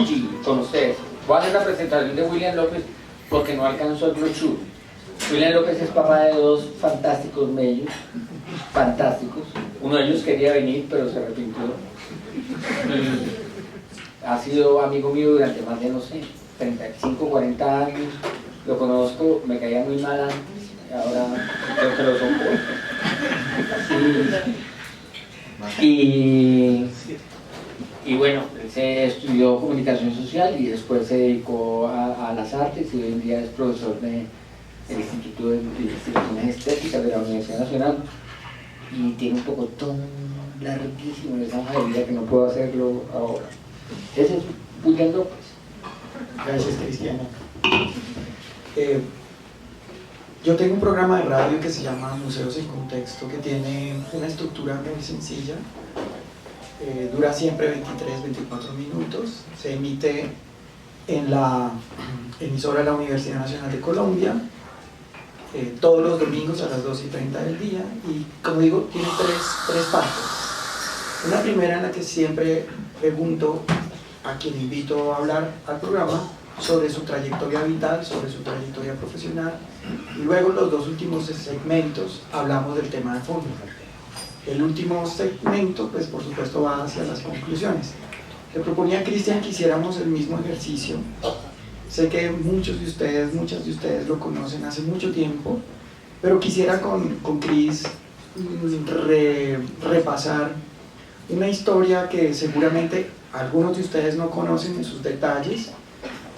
Fuji con ustedes. Voy a hacer la presentación de William López porque no alcanzó el brochure. William López es papá de dos fantásticos mellos, fantásticos. Uno de ellos quería venir, pero se arrepintió. Ha sido amigo mío durante más de, no sé, 35, 40 años. Lo conozco, me caía muy mal antes, ahora creo que lo soporto. Y bueno, él se estudió comunicación social y después se dedicó a las artes y hoy en día es profesor del Instituto de Investigaciones Estéticas de la Universidad Nacional y tiene un pocotón larguísimo de esa hoja de vida que no puedo hacerlo ahora. Ese es William López. Gracias, Cristiano. Yo tengo un programa de radio que se llama Museos en Contexto, que tiene una estructura muy sencilla. Dura siempre 23, 24 minutos. Se emite en la emisora de la Universidad Nacional de Colombia, todos los domingos a las 2:30 del día. Y como digo, tiene tres partes. Una primera en la que siempre pregunto a quien invito a hablar al programa sobre su trayectoria vital, sobre su trayectoria profesional, y luego los dos últimos segmentos hablamos del tema de fondo. El último segmento, pues por supuesto, va hacia las conclusiones. Le proponía a Cristian que hiciéramos el mismo ejercicio. Sé que muchas de ustedes lo conocen hace mucho tiempo, pero quisiera con Cris repasar una historia que seguramente algunos de ustedes no conocen en sus detalles,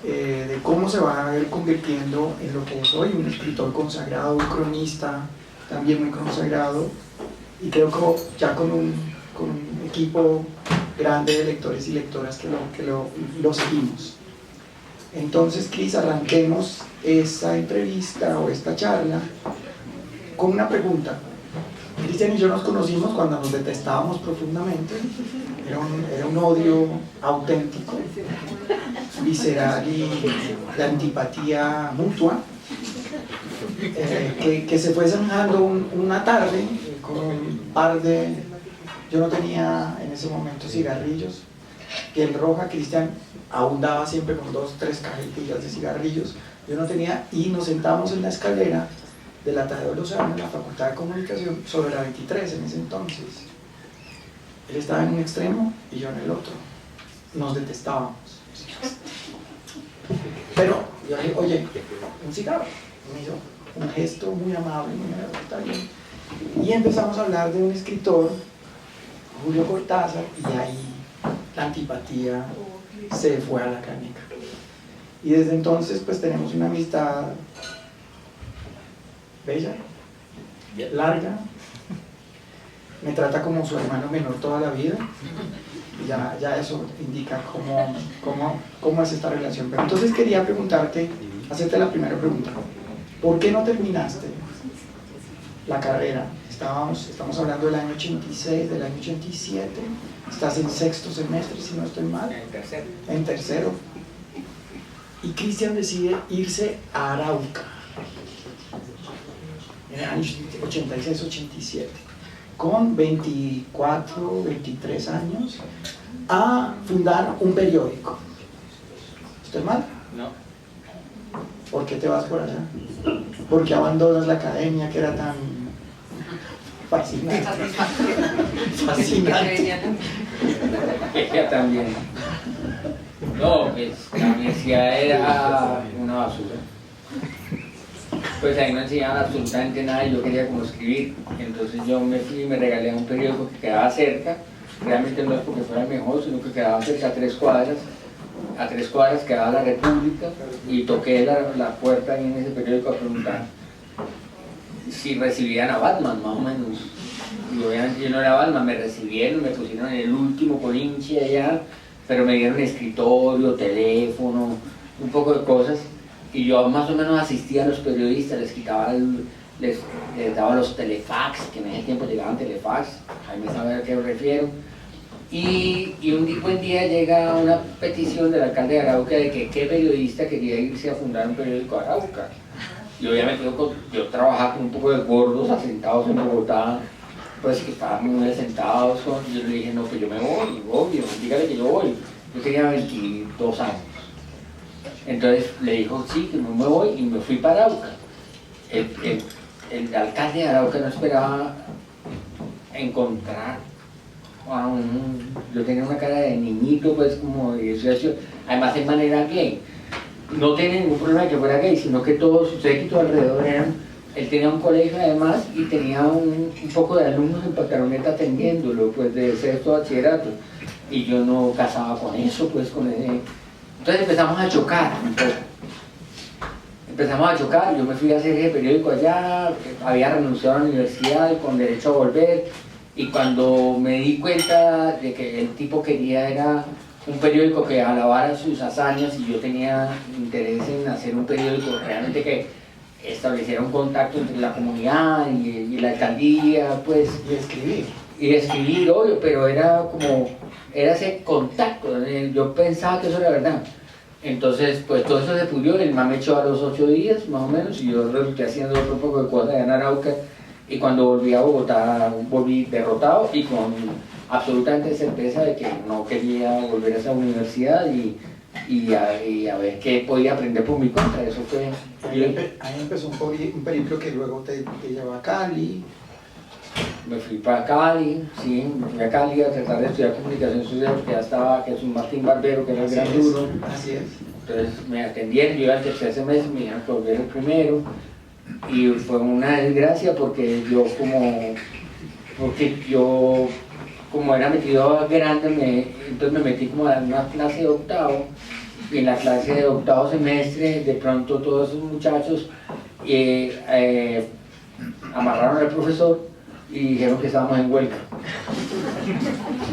de cómo se va a ir convirtiendo en lo que es hoy, un escritor consagrado, un cronista también muy consagrado, y creo que ya con un equipo grande de lectores y lectoras que lo seguimos. Entonces, Cris, arranquemos esta entrevista o esta charla con una pregunta. Cristian y yo nos conocimos cuando nos detestábamos profundamente. Era un odio auténtico, visceral y de antipatía mutua, que se fue zanjando una tarde con un par de... Yo no tenía en ese momento cigarrillos, piel roja. Cristian abundaba siempre con 2, 3 cajetillas de cigarrillos, yo no tenía, y nos sentamos en la escalera de la Tadeo Lozano en la Facultad de Comunicación sobre la 23 en ese entonces. Él estaba en un extremo y yo en el otro. Nos detestábamos. Pero yo le dije, oye, un cigarro. Me hizo un gesto muy amable, muy amable, está bien. Y empezamos a hablar de un escritor, Julio Cortázar, y ahí la antipatía se fue a la canica. Y desde entonces pues tenemos una amistad bella, larga. Me trata como su hermano menor toda la vida. Y ya eso indica cómo es esta relación. Pero entonces quería preguntarte, hacerte la primera pregunta. ¿Por qué no terminaste la carrera? Estamos hablando del año 86, del año 87. Estás en 6º semestre, si no estoy mal. En tercero. Y Cristian decide irse a Arauca en el año 86-87, con 24, 23 años, a fundar un periódico. ¿Estoy mal? No. ¿Por qué te vas por allá? ¿Por qué abandonas la academia que era tan fascinante? Fascinante. Ella también. No, pues la universidad era una basura. Pues ahí no enseñaban absolutamente nada y yo quería como escribir. Entonces yo me fui y me regalé a un periódico que quedaba cerca. Realmente no es porque fuera el mejor, sino que quedaba cerca a 3 cuadras. A 3 cuadras quedaba la República y toqué la puerta ahí en ese periódico a preguntar si recibían a Batman, más o menos. Y obviamente yo no era Batman, me recibieron, me pusieron en el último colinche allá, pero me dieron escritorio, teléfono, un poco de cosas. Y yo más o menos asistía a los periodistas, les daba los telefax, que en ese tiempo llegaban telefax, ahí me sabe a qué me refiero. Y un buen día llega una petición del alcalde de Arauca de que qué periodista quería irse a fundar un periódico de Arauca. Y obviamente yo trabajaba con un poco de gordos asentados en Bogotá, pues que estaban muy asentados, yo le dije, no, pues yo me voy, obvio, dígale que yo voy. Yo tenía 22 años. Entonces le dijo, sí, que me voy y me fui para Arauca. El alcalde de Arauca no esperaba encontrar a yo tenía una cara de niñito, pues como de 18, además de manera gay. No tenía ningún problema de que fuera gay, sino que todos sus séquitos alrededor eran, él tenía un colegio además y tenía un poco de alumnos en Pataroneta atendiéndolo, pues de sexto bachillerato. Y yo no casaba con eso, pues con ese. Entonces empezamos a chocar un poco. Empezamos a chocar, yo me fui a hacer ese periódico allá, había renunciado a la universidad con derecho a volver, y cuando me di cuenta de que el tipo quería era un periódico que alabara sus hazañas y yo tenía interés en hacer un periódico realmente que estableciera un contacto entre la comunidad y la alcaldía, pues. Y escribir, obvio, pero era ese contacto, yo pensaba que eso era verdad. Entonces, pues todo eso se pudrió, el man me echó a los 8 días, más o menos, y yo resulté haciendo otro poco de cosas allá en Arauca, y cuando volví a Bogotá, volví derrotado y con absolutamente certeza de que no quería volver a esa universidad y a ver qué podía aprender por mi cuenta. Eso fue. Ahí empezó un periplo que luego te llevó a Cali. Me fui para Cali, sí, me fui a Cali a tratar de estudiar comunicación social, porque ya estaba Jesús Martín Barbero, que era el gran duro. Así es. Entonces me atendieron, yo iba al tercer semestre, me dijeron que volviera el primero, y fue una desgracia porque yo como era metido grande, entonces me metí como en una clase de octavo, y en la clase de octavo semestre, de pronto todos esos muchachos amarraron al profesor y dijeron que estábamos en huelga.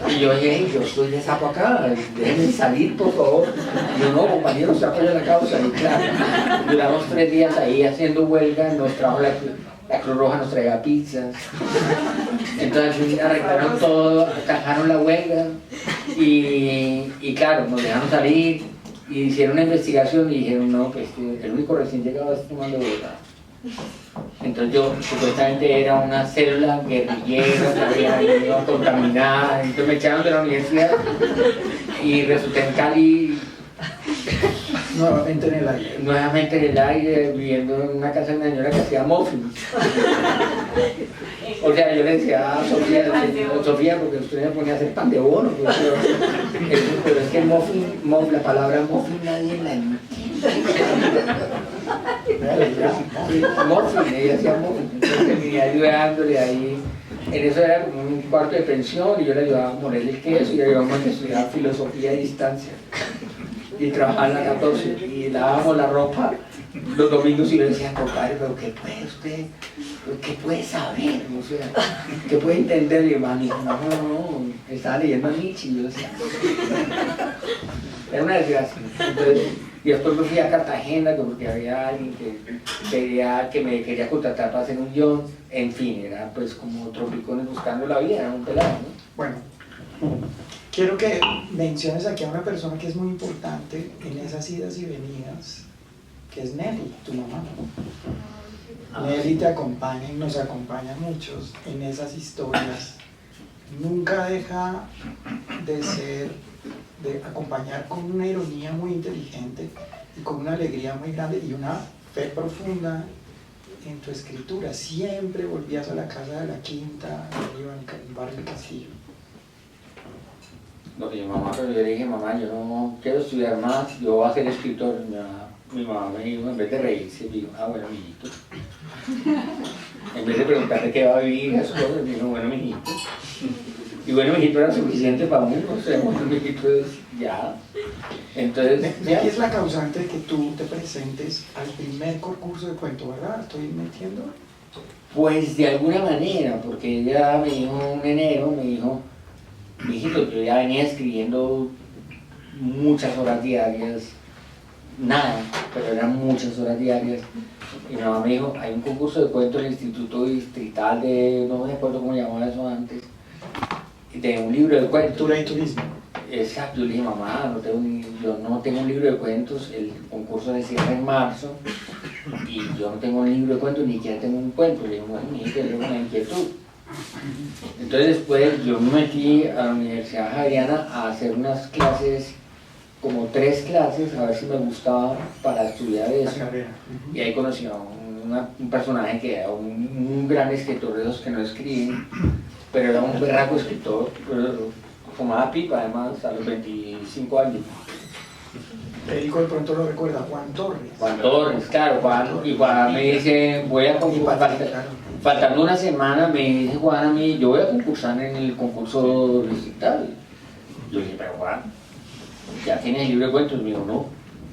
Y yo dije, hey, yo estoy de sapo acá, déjenme salir, por favor. Y yo, no, compañeros, se apoya la causa. Y claro, duramos 3 días ahí haciendo huelga, nos trajo la Cruz Roja, nos traía pizzas. Entonces arreglaron todo, atajaron la huelga y claro, nos dejaron salir y hicieron una investigación y dijeron, no, pues el único recién llegado es Tomando Bogotá. Entonces yo supuestamente era una célula guerrillera que había ido a contaminar, entonces me echaron de la universidad y resulté en Cali nuevamente en el aire, viviendo en una casa de una señora que hacía muffins. O sea, yo le decía a Sofía, porque usted me ponía a hacer pan de bono, pero es que la palabra muffin nadie la entiende. Muffin, ella hacía muffin, entonces terminé ayudándole ahí. En eso era como un cuarto de pensión y yo le ayudaba a moler el queso y le ayudábamos a estudiar filosofía a distancia. Y trabajaba en la 14 y lavábamos la ropa los domingos y yo le decía, compadre, pero ¿qué puede usted? ¿Qué puede saber? O sea, ¿qué puede entender? Y hermano, no, estaba leyendo a Nietzsche y yo decía, era una desgracia. Entonces, y después me fui a Cartagena porque había alguien que me quería contratar para hacer un guión. En fin, era pues como tropicones buscando la vida, era un pelado, ¿no? Bueno, quiero que menciones aquí a una persona que es muy importante en esas idas y venidas, que es Nelly, tu mamá. Nelly te acompaña y nos acompaña a muchos en esas historias. Nunca deja de acompañar con una ironía muy inteligente y con una alegría muy grande y una fe profunda en tu escritura. Siempre volvías a la casa de la Quinta, arriba en el barrio del Castillo. No, y mamá, pero yo le dije, mamá, yo no quiero estudiar más, yo voy a ser escritor. Mi mamá me dijo, en vez de reírse, me dijo, bueno, mijito. En vez de preguntarle qué va a vivir, eso, me dijo, bueno, mijito. Y bueno, mijito era suficiente para uno, o sea, bueno, mijito es ya. Entonces, Nelly es la causante de que tú te presentes al primer concurso de cuento, ¿verdad? ¿Estoy mintiendo? pues de alguna manera, porque ella me dijo en enero, me dijo, mijito, yo ya venía escribiendo muchas horas diarias, nada, pero eran muchas horas diarias. Y mi mamá me dijo, hay un concurso de cuentos en el Instituto Distrital de, no me acuerdo cómo llamaba eso antes, de un libro de cuentos. Cultura y turismo. Exacto, yo le dije, mamá, yo no tengo un libro de cuentos, el concurso se cierra en marzo, y yo no tengo un libro de cuentos, ni siquiera tengo un cuento. Le dije, bueno, mi hija, tengo una inquietud. Entonces después yo me metí a la Universidad Javeriana a hacer unas clases como 3 clases a ver si me gustaba para estudiar La eso. carrera. Y ahí conocí a un personaje que era un gran escritor de esos que no escriben, pero era un berraco escritor, fumaba pipa además a los 25 años. Federico de pronto lo recuerda, Juan Torres. Juan Torres, claro, y Juan me dice, voy a concursar, faltando una semana me dice Juan a mí, yo voy a concursar en el concurso digital. Yo dije, pero Juan, ya tienes el libro de cuentos. Me dijo, no,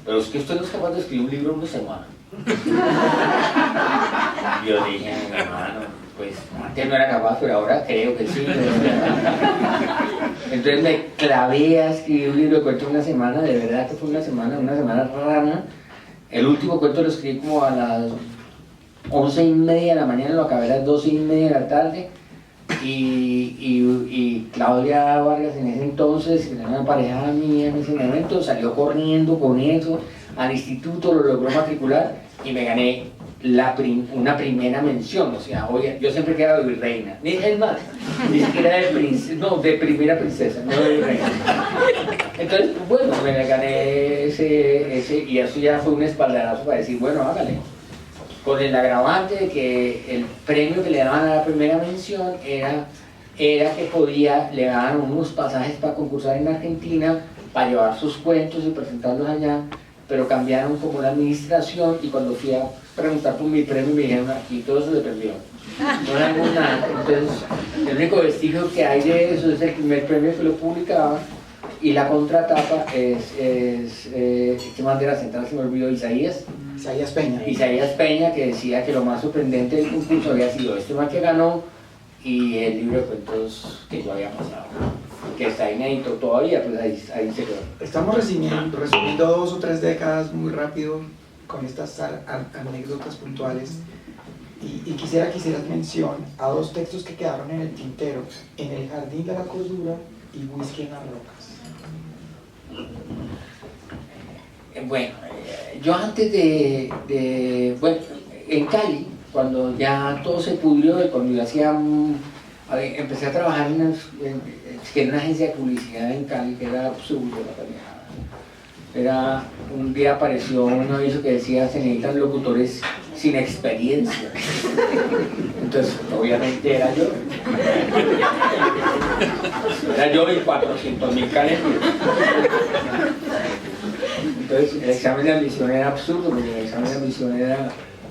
pero es que usted no es capaz de escribir un libro en una semana. Yo dije, hermano, pues antes no era capaz, pero ahora creo que sí. Entonces me clavé a escribir un libro de cuentos en una semana, de verdad que fue una semana rara. El último cuento lo escribí como a las 11:30 de la mañana, lo acabé a las 12:30 de la tarde. Y Claudia Vargas en ese entonces, que era una pareja mía en ese momento, salió corriendo con eso al instituto, lo logró matricular y me gané una primera mención. O sea, oye, yo siempre quedaba de virreina, es más, ni siquiera de primera princesa, no de virreina. Entonces, bueno, me gané ese y eso ya fue un espaldarazo para decir, bueno, hágale. Con el agravante de que el premio que le daban a la primera mención era que le daban unos pasajes para concursar en Argentina, para llevar sus cuentos y presentarlos allá, pero cambiaron como la administración y cuando fui a preguntar por mi premio me dijeron, aquí todo se le perdió, no hay nada. Entonces, el único vestigio que hay de eso es el primer premio que lo publicaba y la contratapa es este man de la central, se me olvidó, Isaías Peña, que decía que lo más sorprendente del concurso había sido este man que ganó y el libro de cuentos que yo había pasado, que está inédito todavía, pues ahí se quedó. Estamos resumiendo 2 o 3 décadas muy rápido con estas anécdotas puntuales y quisiera que hicieras mención a 2 textos que quedaron en el tintero, En el jardín de la cordura y Whisky en las rocas. Bueno, yo antes bueno, en Cali, cuando ya todo se pudrió, cuando yo empecé a trabajar en una agencia de publicidad en Cali, que era absurdo la calidad. Un día apareció un aviso que decía, se necesitan locutores sin experiencia. Entonces, obviamente era yo. Era yo y 400.000 canetos. Entonces el examen de admisión era absurdo, porque el examen de admisión era,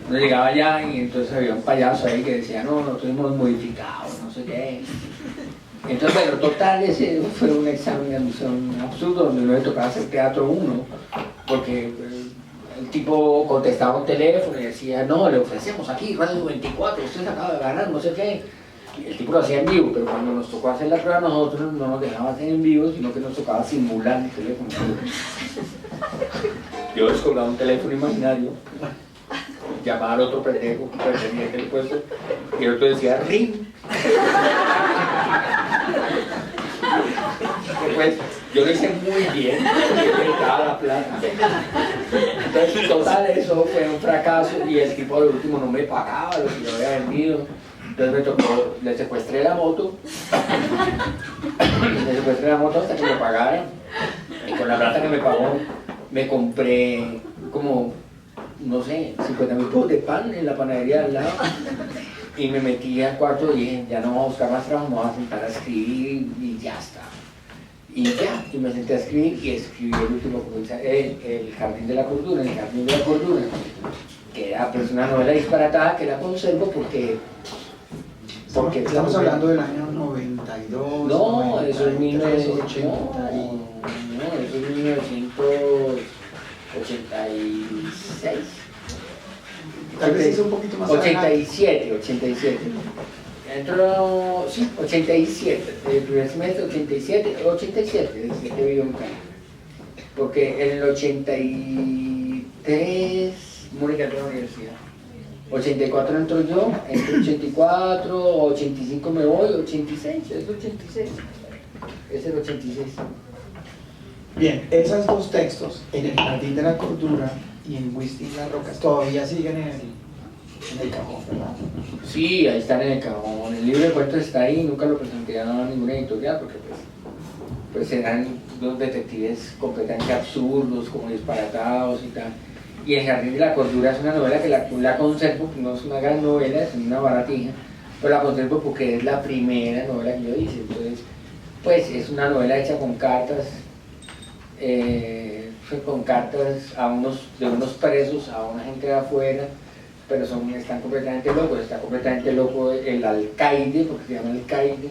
uno llegaba allá y entonces había un payaso ahí que decía, no, nosotros hemos modificado, no sé qué. Entonces, bueno, total, ese fue un examen de admisión absurdo, donde no le tocaba hacer teatro 1, porque el tipo contestaba un teléfono y decía, no, le ofrecemos aquí Radio 24, usted acaba de ganar, no sé qué. El tipo lo hacía en vivo, pero cuando nos tocó hacer la prueba nosotros no nos dejaba hacer en vivo, sino que nos tocaba simular el teléfono. Yo descolgaba un teléfono imaginario, llamaba al otro pendejo que pertenecía el puesto, y el otro decía ring. Después, yo lo hice muy bien, porque me daba la plata. Entonces, total, eso fue un fracaso y el tipo al último no me pagaba lo que yo había vendido. Entonces me tocó, le secuestré la moto hasta que me pagaran. Y con la plata que me pagó, me compré como, no sé, 50.000 pesos de pan en la panadería al lado. Y me metí al cuarto y dije, ya no voy a buscar más trabajo, me voy a sentar a escribir y ya está. Y me senté a escribir y escribí el último, el Jardín de la Cordura, El Jardín de la Cordura, que era pues una novela disparatada que la conservo porque estamos hablando del año 92. No, eso es 1986. No, eso es 1986. Tal vez es un poquito más 87. Entró, sí, 87. El primer semestre 87, desde que vivo en Cali. Porque en el 83, Mónica entró a la universidad. 84 entro yo, entre 84, 85 me voy, 86, es 86. Es el 86. Bien, esos 2 textos, En el jardín de la cordura y en Whisky en las rocas, todavía siguen en el cajón, ¿verdad? Sí, ahí están en el cajón. El libro de cuentos está ahí, nunca lo presenté a ninguna editorial porque pues pues eran unos detectives completamente absurdos, como disparatados y tal. Y El Jardín de la Cordura es una novela que la conservo, no es una gran novela, es una baratija, pero la conservo porque es la primera novela que yo hice. Entonces, pues es una novela hecha con cartas, a de unos presos a una gente de afuera, pero están completamente locos. Está completamente loco el alcaide, porque se llama alcaide.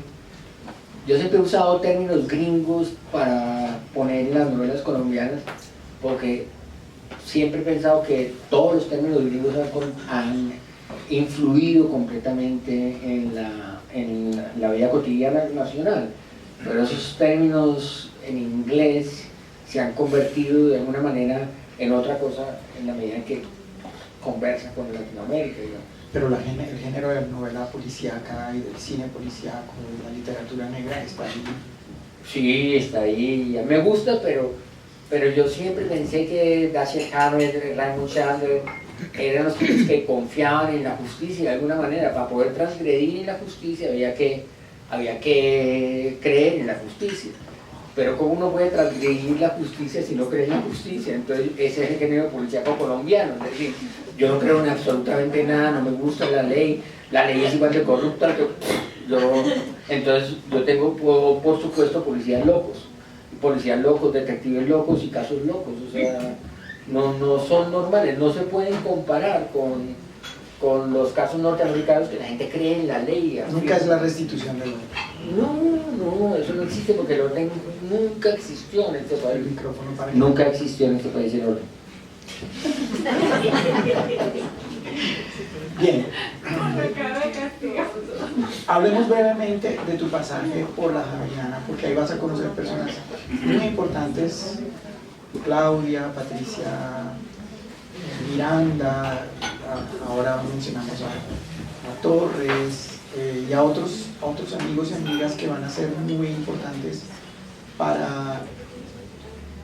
Yo siempre he usado términos gringos para poner en las novelas colombianas, porque siempre he pensado que todos los términos gringos han influido completamente en la vida cotidiana nacional, pero esos términos en inglés se han convertido de alguna manera en otra cosa en la medida en que conversa con Latinoamérica, digamos. Pero el género de la novela policíaca y del cine policíaco, de la literatura negra, está ahí. Sí, está ahí. Me gusta, pero yo siempre pensé que Dashiell Hammett, Raymond Chandler eran los tipos que confiaban en la justicia de alguna manera. Para poder transgredir en la justicia había que creer en la justicia. Pero ¿cómo uno puede transgredir la justicia si no cree en la justicia? Entonces ese es el género policíaco colombiano. Es decir, yo no creo en absolutamente nada, no me gusta la ley es igual de corrupta que entonces yo tengo, por supuesto, policías locos, detectives locos y casos locos. O sea, no son normales, no se pueden comparar con los casos norteamericanos que la gente cree en la ley. Nunca es la restitución del orden. No, eso no existe porque el orden nunca existió en este país. El micrófono para Nunca existió en este país el orden. Bien. Hablemos brevemente de tu pasaje por la Javeriana, porque ahí vas a conocer personas muy importantes: Claudia, Patricia, Miranda, ahora mencionamos a Torres, y a otros amigos y amigas que van a ser muy importantes para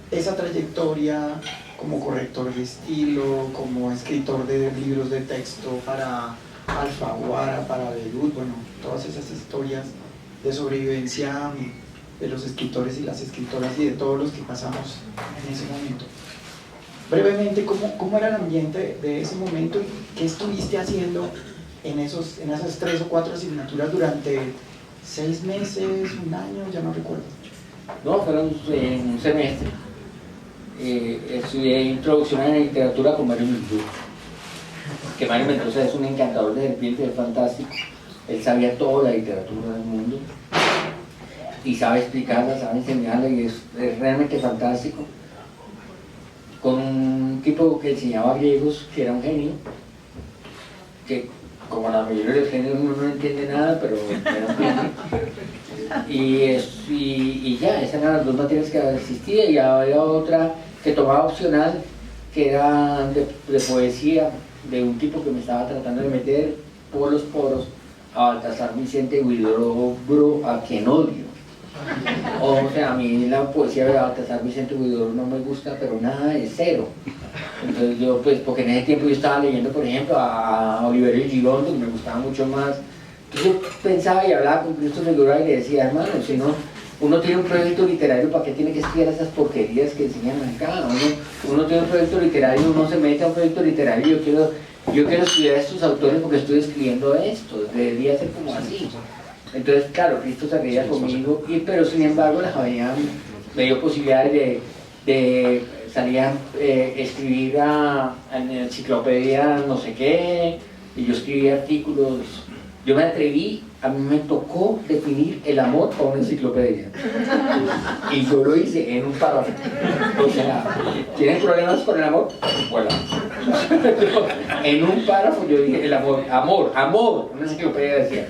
esa trayectoria como corrector de estilo, como escritor de libros de texto para Alfaguara, para Beirut, bueno, todas esas historias de sobrevivencia de los escritores y las escritoras y de todos los que pasamos en ese momento. Brevemente, ¿cómo era el ambiente de ese momento y qué estuviste haciendo en esas 3 o 4 asignaturas durante 6 meses, un año? Ya no recuerdo. No, fueron un semestre. Estudié introducción a la literatura con Mario Mendoza, que Mario Mendoza es un encantador de serpientes, es fantástico. Él sabía toda la literatura del mundo y sabe explicarla, sabe enseñarla, y es realmente fantástico. Con un tipo que enseñaba griegos, que era un genio, que como la mayoría de los genios uno no entiende nada, pero era un genio. Y ya, esas eran las 2 materias que existía, y había otra que tomaba opcional, que era de poesía, de un tipo que me estaba tratando de meter por los poros a Baltasar Vicente Huidobro, a quien odio. O sea, a mí la poesía de Baltasar Vicente Huidobro no me gusta, pero nada, es cero. Entonces yo, pues, porque en ese tiempo yo estaba leyendo, por ejemplo, a Oliverio Girondo, que me gustaba mucho más. Entonces yo pensaba y hablaba con Cristo Segura y le decía: hermano, si uno tiene un proyecto literario, ¿para qué tiene que estudiar esas porquerías que enseñan acá? Uno tiene un proyecto literario, uno se mete a un proyecto literario. Yo quiero estudiar a estos autores porque estoy escribiendo esto, debería ser como así. Entonces, claro, Cristo se reía conmigo, pero sin embargo la Javeriana me dio posibilidades de salir a escribir en enciclopedia no sé qué, y yo escribí artículos. Yo me atreví, a mí me tocó definir el amor para una enciclopedia, y yo lo hice en un párrafo. O sea, ¿tienen problemas con el amor? Bueno, en un párrafo yo dije el amor, una enciclopedia decía.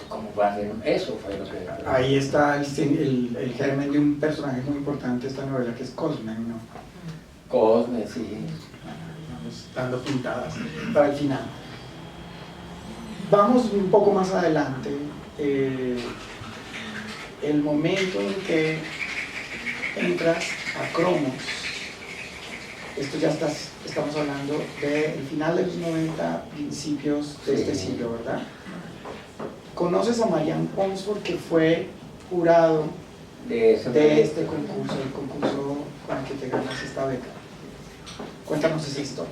¿Cómo va a hacer eso? Fue lo que... Ahí está el germen de un personaje muy importante de esta novela, que es Cosme, ¿no? Cosme, sí. Vamos dando puntadas para el final. Vamos un poco más adelante. El momento en que entras a Cromos. Esto ya estamos hablando del final de los 90, principios de este siglo, ¿verdad? Conoces a Marianne Ponsford, que fue jurado de ese de este concurso, el concurso con el que te ganas esta beca. Cuéntanos esa historia.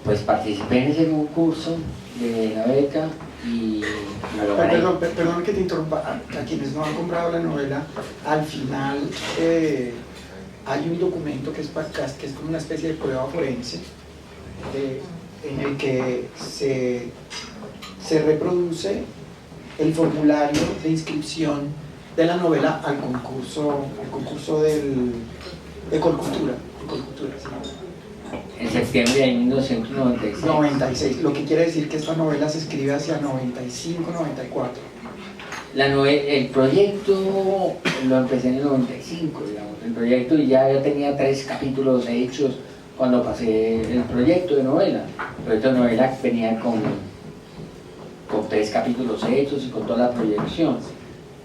Pues participé en ese concurso de la beca y me lo gané. Perdón que te interrumpa, a quienes no han comprado la novela, al final hay un documento que es como una especie de prueba forense en el que se reproduce el formulario de inscripción de la novela al concurso de Colcultura, ¿sí? En septiembre de 1996. 96, lo que quiere decir que esta novela se escribe hacia 95, 94. El proyecto lo empecé en el 95, digamos. El proyecto ya tenía 3 capítulos hechos cuando pasé el proyecto de novela. El proyecto de novela venía con 3 capítulos hechos y con toda la proyección.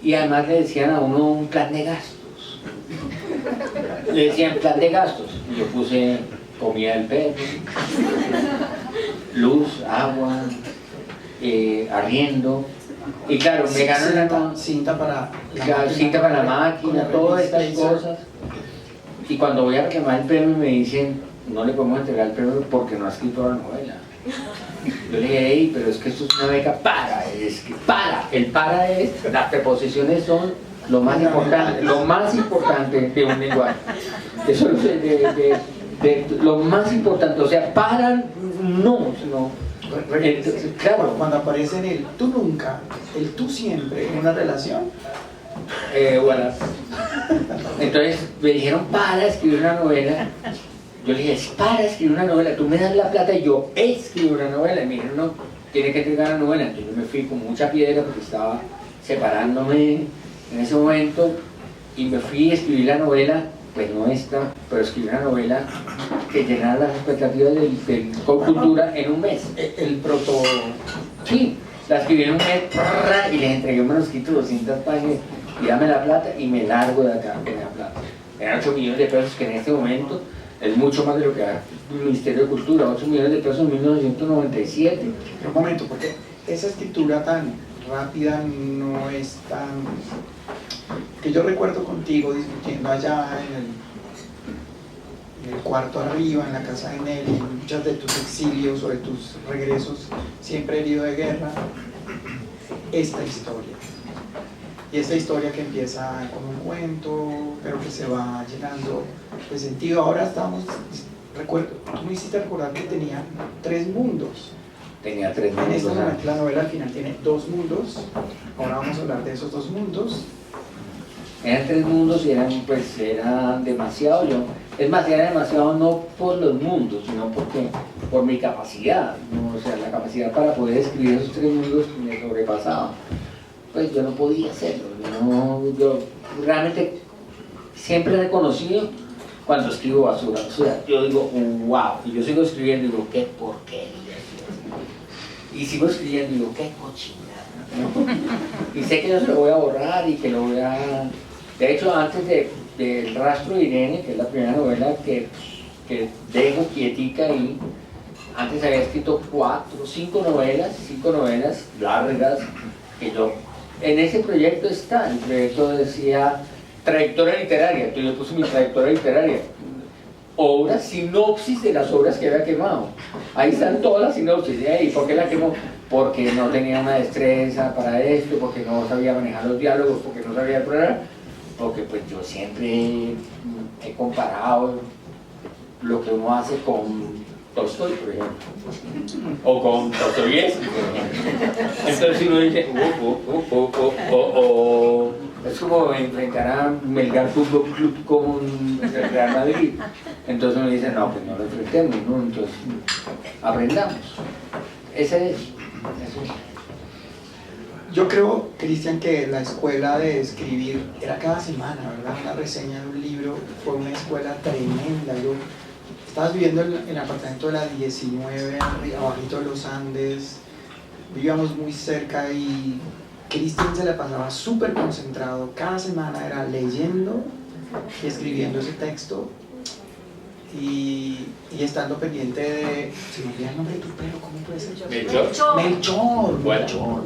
Y además le decían a uno un plan de gastos. Le decían plan de gastos. Y yo puse comida del perro, luz, agua, arriendo. Y claro, me ganó cinta para la máquina, todas estas cosas. Y cuando voy a reclamar el premio me dicen, no le podemos entregar el premio porque no ha escrito la novela. Yo le dije, hey, pero es que esto es una beca para, el para es, las preposiciones son lo más importante de un lenguaje. Eso es lo más importante, o sea, para, no. Claro, cuando aparece en el tú nunca, el tú siempre en una relación. Bueno, entonces me dijeron para escribir una novela. Yo le dije, es para escribir una novela, tú me das la plata y yo escribo una novela. Y me dijeron, no, tiene que entregar la novela. Entonces yo me fui con mucha piedra porque estaba separándome en ese momento y me fui a escribir la novela, pues no esta, pero escribí una novela que llenara las expectativas de Colcultura en un mes. El proto... Sí, la escribí en un mes y les entregué un manuscrito de 200 páginas y dame la plata y me largo de acá con la plata. Eran 8 millones de pesos que en este momento es mucho más de lo que da el Ministerio de Cultura, 8 millones de pesos en 1997. Un momento, porque esa escritura tan rápida no es tan... que yo recuerdo contigo discutiendo allá en el cuarto arriba, en la casa de Nelly, en muchos de tus exilios o de tus regresos, siempre herido de guerra, esta historia. Y esta historia que empieza como un cuento, pero que se va llenando de sentido. Ahora estamos, recuerdo, tú me hiciste recordar que tenía 3 mundos. Tenía 3 mundos. En este momento la novela al final tiene 2 mundos. Ahora vamos a hablar de esos 2 mundos. Eran 3 mundos y eran demasiado. Es más, era demasiado no por los mundos, sino por mi capacidad, ¿no? O sea, la capacidad para poder escribir esos 3 mundos me sobrepasaba. Pues yo no podía hacerlo. Yo realmente siempre he reconocido cuando escribo basura. O sea, yo digo, wow, y yo sigo escribiendo y digo, qué porquería. Y sigo escribiendo y digo, qué cochinada, ¿no? Y sé que yo se lo voy a borrar y que lo voy a... De hecho, antes del Rastro de Irene, que es la primera novela que dejo quietica ahí, antes había escrito 5 novelas largas que yo... En ese proyecto está, el proyecto decía trayectoria literaria, entonces yo puse mi trayectoria literaria, obras, sinopsis de las obras que había quemado. Ahí están todas las sinopsis. ¿Y por qué la quemó? Porque no tenía una destreza para esto, porque no sabía manejar los diálogos, porque no sabía explorar, porque pues yo siempre he comparado lo que uno hace con Tolstoy, por ejemplo, o con Dostoyevsky, por ejemplo. Entonces uno dice, es como enfrentar a Melgar Fútbol Club con el Real Madrid. Entonces uno dice, no, pues no lo enfrentemos, ¿no? Entonces aprendamos. Ese es. Yo creo, Cristian, que la escuela de escribir era cada semana, ¿verdad? Una reseña de un libro fue una escuela tremenda. Yo estabas viviendo en el apartamento de la 19, abajito de los Andes, vivíamos muy cerca y Cristian se la pasaba súper concentrado, cada semana era leyendo y escribiendo ese texto y estando pendiente de... Se me olvida el nombre de tu perro, ¿cómo puede ser? Melchor. Melchor.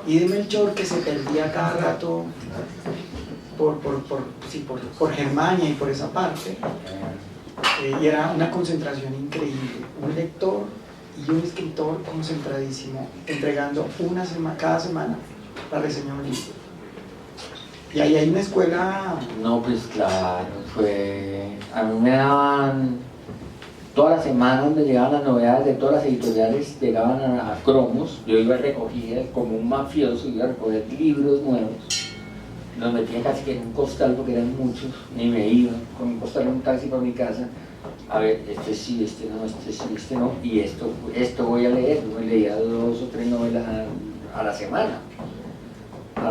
Y de Melchor, que se perdía cada rato por Germania y por esa parte. Y era una concentración increíble. Un lector y un escritor concentradísimo, entregando cada semana la reseña de un libro. Y ahí hay una escuela... No, pues claro, a mí me daban todas las semanas donde llegaban las novedades de todas las editoriales, llegaban a cromos, yo iba a recoger como un mafioso, iba a recoger libros nuevos, los metía casi que en un costal porque eran muchos, y me iba con un costal en un taxi para mi casa, a ver, este sí, este no, este sí, este no, y esto voy a leer. Yo me leía 2 o 3 novelas a la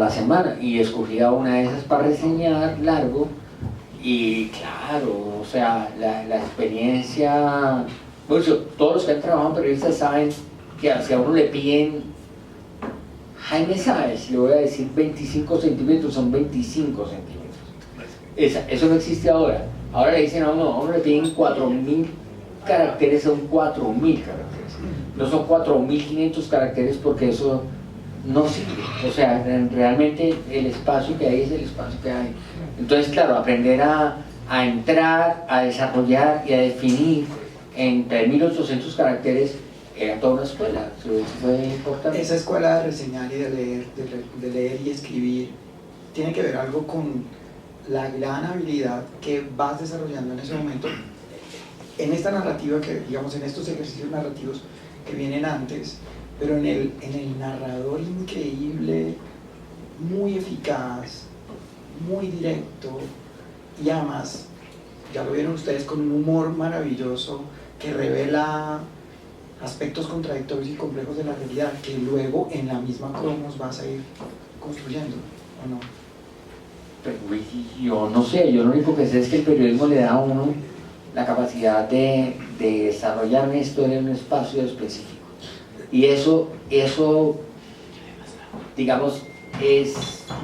semana, y escogía una de esas para reseñar largo. Y claro, o sea, la experiencia, bueno, todos los que han trabajado en periodistas saben que si a uno le piden Jaime Sáez, le voy a decir 25 centímetros, son 25 centímetros. Eso no existe ahora. Ahora le dicen a uno le piden 4.000 caracteres, son 4.000 caracteres. No son 4.500 caracteres porque eso no sirve. O sea, realmente el espacio que hay es el espacio que hay. Entonces, claro, aprender a entrar, a desarrollar y a definir en 3.800 caracteres era toda una escuela. Eso fue importante. Esa escuela de reseñar y de leer y escribir tiene que ver algo con la gran habilidad que vas desarrollando en ese momento en esta narrativa, que digamos en estos ejercicios narrativos que vienen antes, pero en el narrador increíble, muy eficaz, muy directo, y además, ya lo vieron ustedes, con un humor maravilloso que revela aspectos contradictorios y complejos de la realidad que luego en la misma cromos vas a ir construyendo, ¿o no? Pero yo no sé, yo lo único que sé es que el periodismo le da a uno la capacidad de desarrollar una historia en un espacio específico. Y eso, digamos, es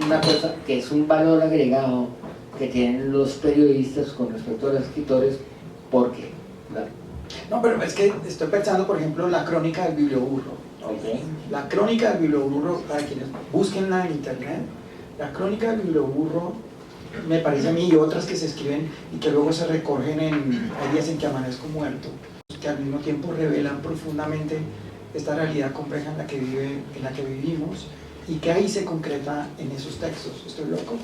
una cosa que es un valor agregado que tienen los periodistas con respecto a los escritores. ¿Por qué? ¿Verdad? No, pero es que estoy pensando, por ejemplo, la crónica del biblioburro. Okay. La crónica del biblioburro, para quienes busquenla en internet, la crónica del biblioburro, me parece a mí, y otras que se escriben y que luego se recogen hay días en que amanezco muerto, que al mismo tiempo revelan profundamente esta realidad compleja en la que vivimos, y que ahí se concreta en esos textos. ¿Estoy loco?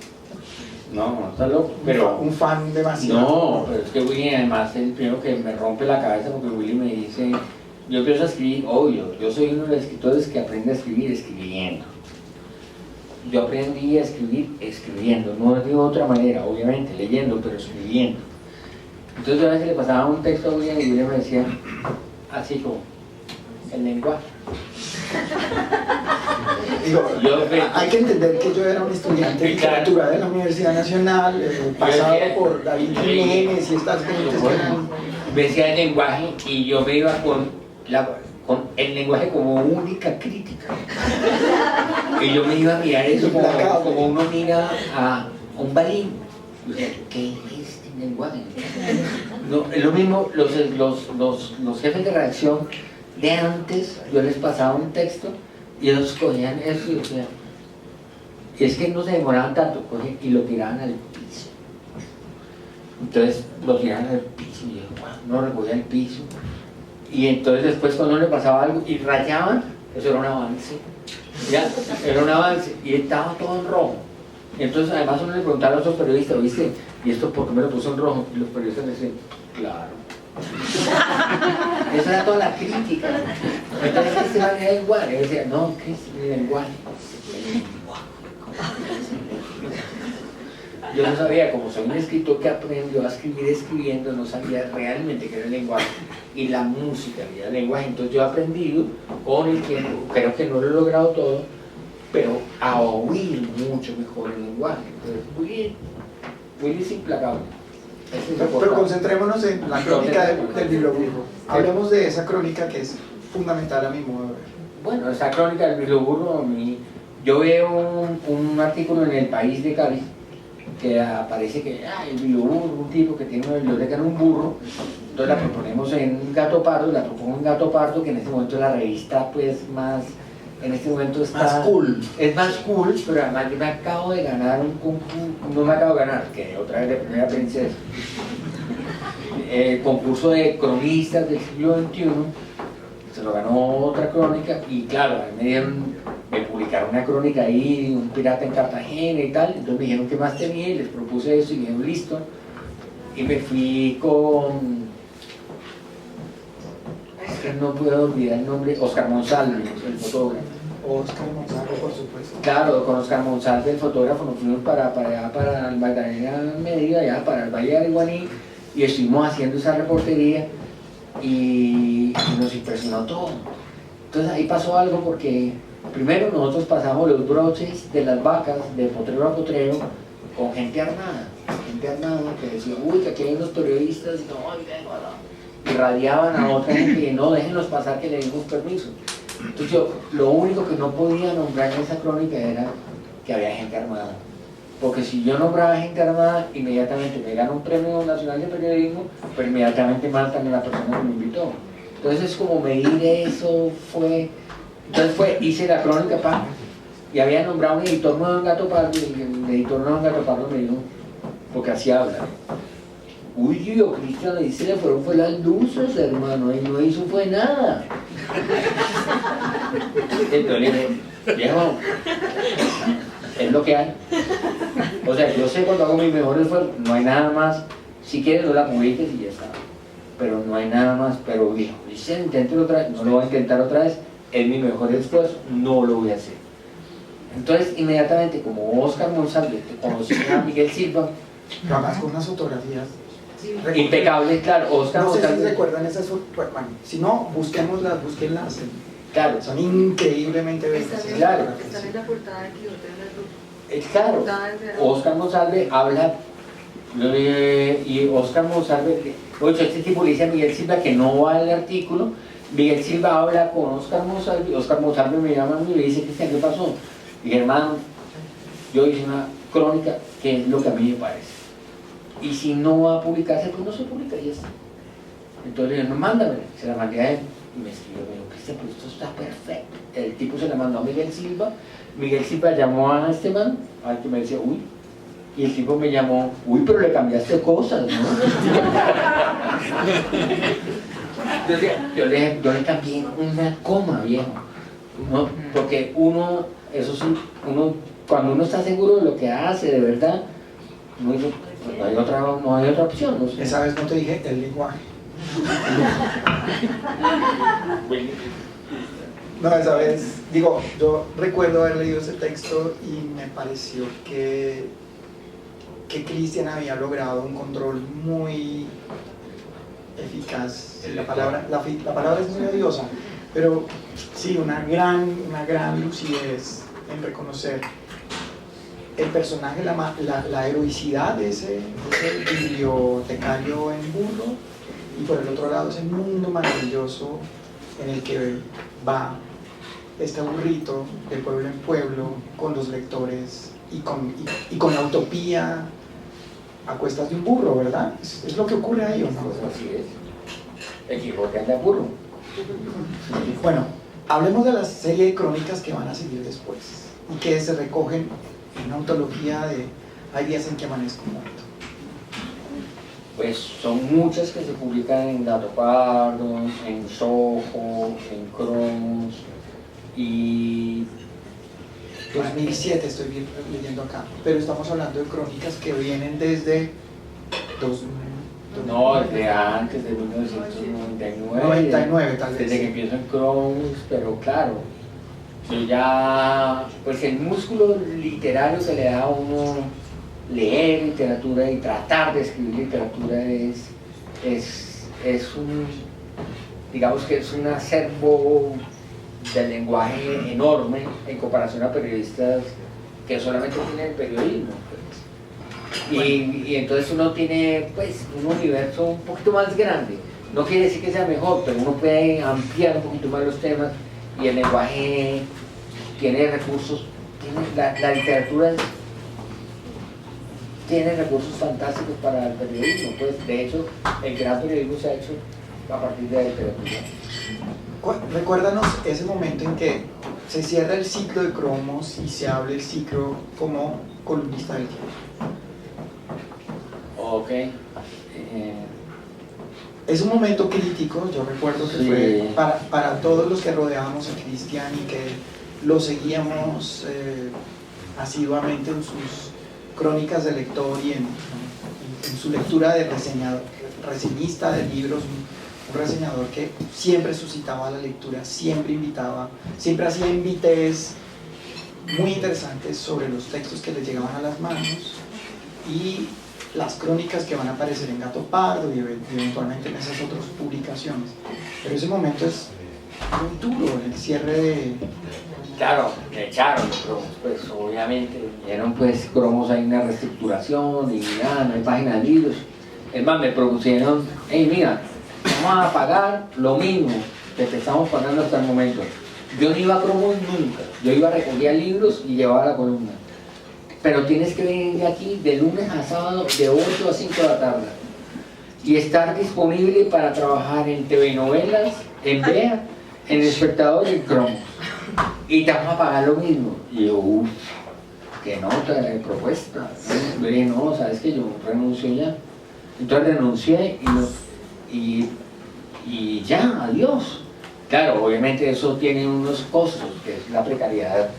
No está loco, pero... Un fan demasiado. No, pero es que Willy además es el primero que me rompe la cabeza, porque Willy me dice, yo empiezo a escribir, obvio, yo soy uno de los escritores que aprende a escribir escribiendo. Yo aprendí a escribir escribiendo, no de otra manera, obviamente, leyendo, pero escribiendo. Entonces a veces le pasaba un texto a William y William me decía, así como, el lenguaje. Digo, hay que entender que yo era un estudiante de literatura de la Universidad Nacional, pasado por David Jiménez y estas gentes que eran... Me decía el lenguaje y yo me iba con el lenguaje como única crítica. Y yo me iba a mirar eso como uno mira a un balín. O sea, ¿qué es este lenguaje? No, es lo mismo, los jefes de redacción de antes, yo les pasaba un texto y ellos cogían eso y decían, y es que no se demoraban tanto, cogían y lo tiraban al piso. Entonces lo tiraban al piso y yo, no recogía el piso. Y entonces después cuando le pasaba algo y rayaban, eso era un avance. ¿Ya? Era un avance y estaba todo en rojo. Y entonces además uno le preguntaba a otros periodistas, ¿viste? ¿Y esto por qué me lo puso en rojo? Y los periodistas decían, claro. Esa era toda la crítica. Entonces este man era igual. Yo decía, no, ¿qué es el lenguaje? Yo no sabía, como soy un escritor que aprendió a escribir escribiendo, no sabía realmente qué era el lenguaje y la música y el lenguaje. Entonces yo he aprendido con el tiempo, creo que no lo he logrado todo, pero a oír mucho mejor el lenguaje. Entonces Willy es implacable. Pero concentrémonos en la crónica del biblioburro. Hablemos de esa crónica que es fundamental a mi modo de ver. Bueno, esa crónica del biblioburro, yo veo un artículo en El País de Cali que aparece que el biblioburro, un tipo que tiene una biblioteca en un burro, entonces la proponemos en Gato Pardo, la propongo en Gato Pardo, que en este momento es la revista pues más, en este momento está... Más cool. Es más cool, pero además yo me acabo de ganar un concurso, no me acabo de ganar, que otra vez de primera princesa, el concurso de cronistas del siglo XXI, se lo ganó otra crónica, y claro, a mí me publicaron una crónica ahí, un pirata en Cartagena y tal, entonces me dijeron qué más tenía y les propuse eso y me dijeron listo, y me fui con, es que no puedo olvidar el nombre, Oscar Monsalve, el fotógrafo. Oscar Monsalve, por supuesto. Claro, con Oscar Monsalve, el fotógrafo, nos fuimos para allá, para el Magdalena Medio, allá para el Valle de Ariguaní, y estuvimos haciendo esa reportería y nos impresionó todo. Entonces ahí pasó algo porque primero nosotros pasamos los broches de las vacas de potrero a potrero con gente armada que decía, uy, que aquí hay unos periodistas y no, y radiaban a otra gente y no, déjenlos pasar que le dimos permiso. Entonces yo lo único que no podía nombrar en esa crónica era que había gente armada, porque si yo nombraba gente armada, inmediatamente me gano un premio nacional de periodismo, pero inmediatamente matan a la persona que me invitó. Entonces como medir eso fue, entonces hice la crónica, y había nombrado un editor nuevo en Gato Pardo, y el editor nuevo en Gato Pardo me dijo, porque así habla, uy, yo, Cristian, ahí se le fue las luces, hermano, y no hizo fue nada. Entonces le dije, viejo, es lo que hay. O sea, yo sé cuando hago mi mejor esfuerzo, no hay nada más, si quieres no la publiques y ya está, pero no hay nada más. Pero viejo, inténtelo otra vez, no lo voy a intentar otra vez, es mi mejor esfuerzo, no lo voy a hacer. Entonces inmediatamente, como Oscar Monsalve, conocí a Miguel Silva, además con unas fotografías impecables, claro. Oscar no sé Monsalve, si recuerdan esas fotos, bueno, si no, búsquenlas, claro, son increíblemente bellas. Claro. Están en la portada de Quijote. claro, Oscar Monsalve habla, y Oscar Monsalve, oye, este tipo le dice a Miguel Silva que no va al artículo, Miguel Silva habla con Oscar Monsalve me llama a mí y le dice, Cristian, ¿qué pasó? Y dije, hermano, yo hice una crónica que es lo que a mí me parece, y si no va a publicarse, pues no se publica y ya está. Entonces le dije, no, mándame, se la mandé a él, y me escribió, me dijo, Cristian, pero esto está perfecto. El tipo se la mandó a Miguel Silva llamó a este man, al que me decía, uy, y el tipo me llamó, uy, pero le cambiaste cosas, ¿no? Entonces, yo le cambié una coma, viejo, ¿no? Porque uno, eso sí, cuando uno está seguro de lo que hace, de verdad, no hay otra opción. No sé. Esa vez no te dije el lenguaje. No, esa vez, digo, yo recuerdo haber leído ese texto y me pareció que Cristian había logrado un control muy eficaz. La palabra es muy odiosa, pero sí, una gran lucidez en reconocer el personaje, la heroicidad de ese bibliotecario en burro, y por el otro lado ese mundo maravilloso en el que va este burrito de pueblo en pueblo con los lectores y con la utopía a cuestas de un burro, ¿verdad? Es lo que ocurre ahí, ¿o no? Así es. El Quijote anda burro. Bueno, hablemos de la serie de crónicas que van a seguir después y que se recogen en una antología de Hay días en que amanezco muerto. Pues son muchas que se publican en Gato Pardo, en Soho, en Cromos, y 2007 estoy leyendo acá, pero estamos hablando de crónicas que vienen desde 2000. no, desde antes de 1999, 99 tal vez. desde que empiezo en Cromos, pero claro, yo ya, pues el músculo literario que le da a uno leer literatura y tratar de escribir literatura es un, digamos que es un acervo de lenguaje enorme en comparación a periodistas que solamente tienen el periodismo, pues. Y entonces uno tiene pues un universo un poquito más grande, no quiere decir que sea mejor, pero uno puede ampliar un poquito más los temas y el lenguaje tiene recursos, la literatura tiene recursos fantásticos para el periodismo, pues de hecho el gran periodismo se ha hecho a partir de la literatura. Recuérdanos ese momento en que se cierra el ciclo de cromos y se abre el ciclo como columnista del tiempo. Ok. Es un momento crítico, yo recuerdo que Sí. fue para todos los que rodeábamos a Cristian y que lo seguíamos asiduamente en sus crónicas de lector y en su lectura de reseñista de libros, un reseñador que siempre suscitaba la lectura, siempre invitaba, siempre hacía invites muy interesantes sobre los textos que le llegaban a las manos y las crónicas que van a aparecer en Gato Pardo y eventualmente en esas otras publicaciones. Pero ese momento es muy duro, el cierre de... Claro, me echaron los cromos, pues obviamente, vieron pues cromos, hay una reestructuración y nada, no hay páginas de libros. Es más, me propusieron, hey mira, vamos a pagar lo mismo que te estamos pagando hasta el momento. Yo no iba a cromos nunca, yo iba a recoger libros y llevaba la columna. Pero tienes que venir de aquí de lunes a sábado de 8 a 5 de la tarde y estar disponible para trabajar en TV novelas, en BEA, en El Espectador y en Cromos. Y te vamos a pagar lo mismo. Y yo, uff, qué nota de propuesta. Yo dije, no, sabes que yo renuncio ya. Entonces renuncié y ya, adiós. Claro, obviamente eso tiene unos costos, que es la precariedad.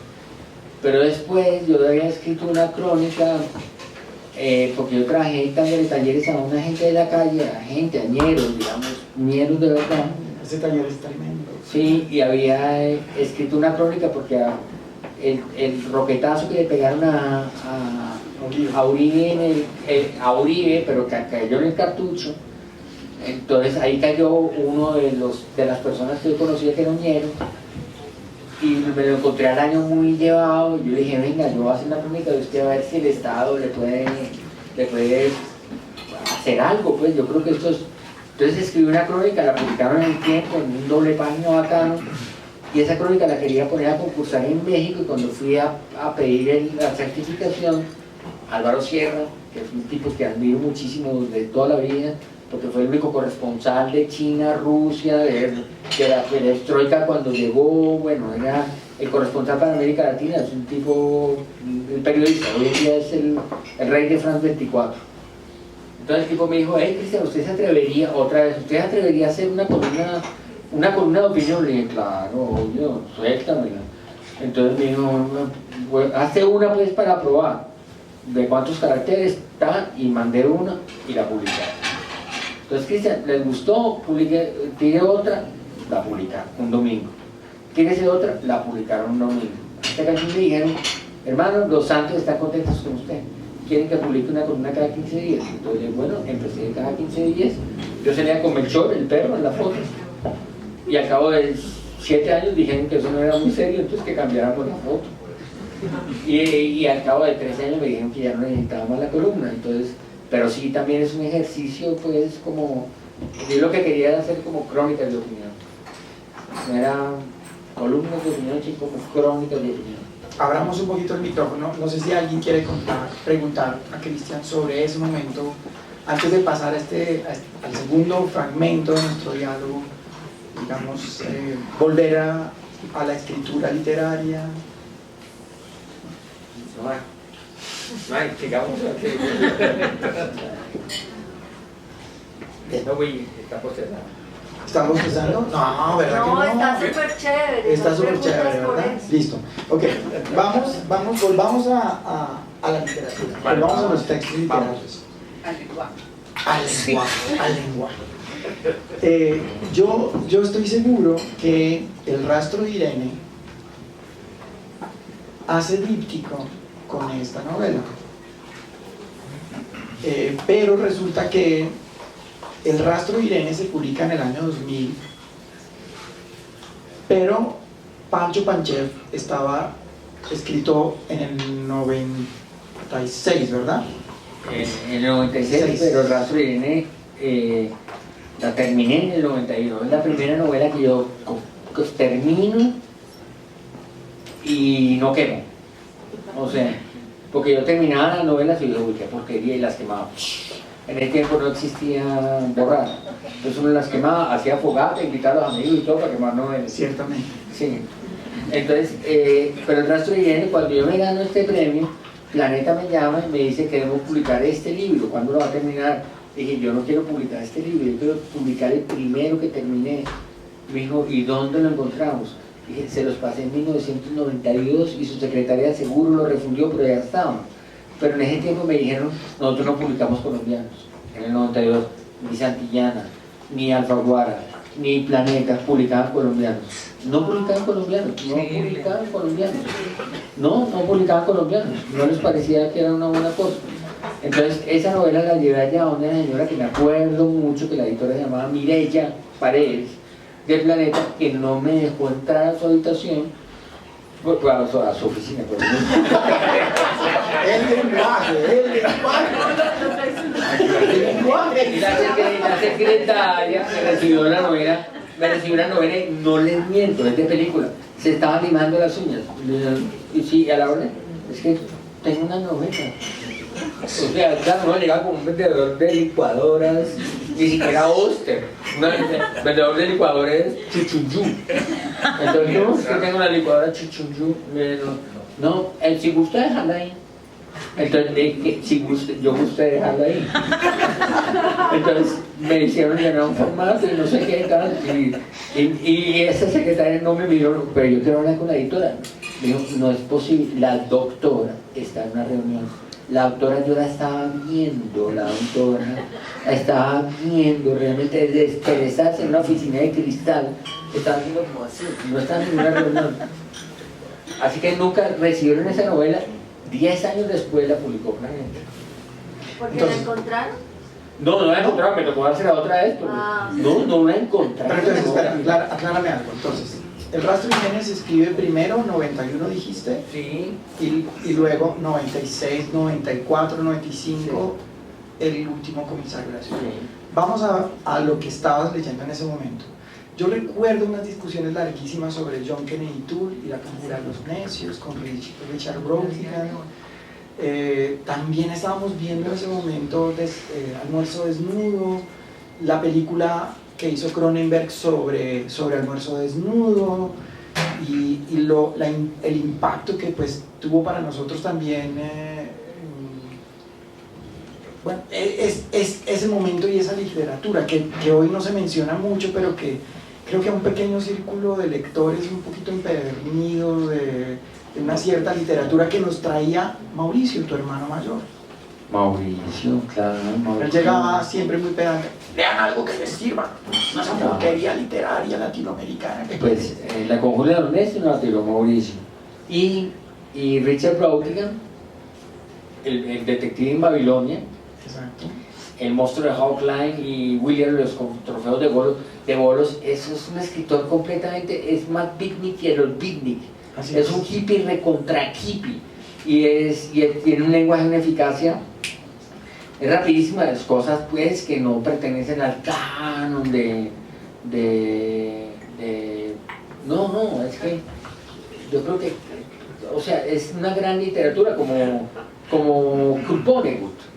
Pero después yo había escrito una crónica, porque yo trabajé dándole talleres a una gente de la calle, a gente, a ñeros, digamos, ñeros de verdad. Ese taller es tremendo. Sí, y había escrito una crónica porque el roquetazo que le pegaron a Uribe, pero que cayó en el cartucho, entonces ahí cayó uno de las personas que yo conocía que era un ñero, y me lo encontré al año muy llevado, y yo le dije, venga, yo voy a hacer una crónica de usted a ver si el Estado le puede hacer algo, pues yo creo que esto es... Entonces escribí una crónica, la publicaron en El Tiempo, en un doble página bacano, y esa crónica la quería poner a concursar en México, y cuando fui a pedir la certificación, Álvaro Sierra, que es un tipo que admiro muchísimo de toda la vida, porque fue el único corresponsal de China, Rusia, de la perestroika cuando llegó, bueno, era el corresponsal para América Latina, es un tipo, el periodista, hoy en día es el rey de France 24. Entonces el tipo me dijo, hey Cristian, ¿usted se atrevería a hacer una columna de opinión? Le dije, claro, obvio, suéltamela. Entonces me dijo, bueno, hazte una pues para probar, de cuántos caracteres, y mandé una y la publiqué. Entonces Cristian, ¿les gustó? Tiré otra, la publicaron un domingo. Tírese otra, la publicaron un domingo. Hasta que aquí me dijeron, hermano, los santos están contentos con usted. Quieren que publique una columna cada 15 días. Entonces, bueno, empecé cada 15 días. Yo salía con Melchor, el perro, en la foto. Y al cabo de 7 años dijeron que eso no era muy serio, entonces que cambiáramos la foto. Y al cabo de 13 años me dijeron que ya no necesitábamos la columna. Entonces, pero sí, también es un ejercicio, pues, como... Yo lo que quería era hacer como crónicas de opinión. No era columnas de opinión, sino como crónicas de opinión. Abramos un poquito el micrófono, no sé si alguien quiere preguntar a Cristian sobre ese momento, antes de pasar al segundo fragmento de nuestro diálogo, digamos, volver a la escritura literaria. No hay, sigamos aquí. No voy, está postergado. ¿Estamos empezando? No, ¿verdad que no? No, está súper chévere. Está no súper preguntas chévere, por ¿verdad? eso. Listo. Ok, volvamos a la literatura. Vale, Volvamos a vamos. los textos literarios. Al lenguaje. Al lenguaje. Yo estoy seguro que El rastro de Irene hace díptico con esta novela. Pero resulta que El rastro de Irene se publica en el año 2000, pero Pancho Panchev estaba escrito en el 96, ¿verdad? En el 96, pero El rastro de Irene la terminé en el 92. Es la primera novela que yo termino y no quemo. O sea, Porque yo terminaba las novelas y yo, uy, qué porquería, y las quemaba. En ese tiempo no existía borrar. Entonces uno las quemaba, hacía fogata, invitaba a los amigos y todo para quemar novelas. Ciertamente. Sí. Entonces, pero el rastro viene, cuando yo me gano este premio, Planeta me llama y me dice que debo publicar este libro, ¿cuándo lo va a terminar? Dije, yo no quiero publicar este libro, yo quiero publicar el primero que terminé. Me dijo, ¿y dónde lo encontramos? Dije, se los pasé en 1992 y su secretaria de seguro lo refundió, pero ya estaban. Pero en ese tiempo me dijeron, nosotros no publicamos colombianos. En el 92, ni Santillana, ni Alfaguara, ni Planeta publicaban colombianos. No publicaban colombianos, no publicaban colombianos. No publicaban colombianos. No les parecía que era una buena cosa. Entonces, esa novela la llevé allá a una señora que me acuerdo mucho, que la editora se llamaba Mireya Paredes, de Planeta, que no me dejó entrar a su habitación, a su oficina, por ejemplo. Y la secretaria me recibió la novela, y no les miento, es de película. Se estaba limando las uñas. Y sí, a la hora, es que tengo una novela. O sea, claro, no llegaba como un vendedor de licuadoras, ni siquiera Oster. Un vendedor de licuadoras Chuchunjú. Entonces, no, es que tengo una licuadora Chuchunjú. No, si gusta dejarla ahí. Entonces, si gusta, yo gusta dejarla ahí. Entonces, me hicieron llenar un formato y no sé qué tal. Y esa secretaria no me miró, pero yo quiero hablar con la editora. Me dijo, no es posible, la doctora está en una reunión. La autora, yo la estaba viendo, realmente desperezarse en una oficina de cristal, estaba viendo como así, no estaba en ninguna reunión. Así que nunca recibieron esa novela, 10 años después la publicó Planeta. ¿Porque Entonces, la encontraron? No la encontraron, me tocó dársela otra vez, pero no la encontraron. Pero entonces, espera, aclárame algo. Entonces, el rastro de genes se escribe primero, 91 dijiste, Sí. y luego 96, 94, 95, sí. El último comisario de la ciudad. Sí. Vamos a lo que estabas leyendo en ese momento. Yo recuerdo unas discusiones larguísimas sobre John Kennedy Toole y la conjura de los necios con Richard Brosnan. También estábamos viendo en ese momento Almuerzo Desnudo, la película que hizo Cronenberg sobre Almuerzo Desnudo y el impacto que pues tuvo para nosotros también bueno, es ese momento y esa literatura que hoy no se menciona mucho, pero que creo que a un pequeño círculo de lectores un poquito empedernido de una cierta literatura que nos traía Mauricio, tu hermano mayor. Mauricio, claro, Mauricio. Él llegaba siempre muy pedante. Lean algo que les sirva, una porquería literaria latinoamericana. Pues la conjura de los necios nos la tiró Mauricio. Y Richard Brautigan, el detective en Babilonia. Exacto. El monstruo de Hawk Line y William los trofeos de bolos, eso es un escritor completamente, es más beatnik que el beatnik. Es un hippie recontra hippie y él tiene un lenguaje, una eficacia, es rapidísima, las cosas pues que no pertenecen al canon no, es que yo creo que, o sea, es una gran literatura como Kurt Vonnegut.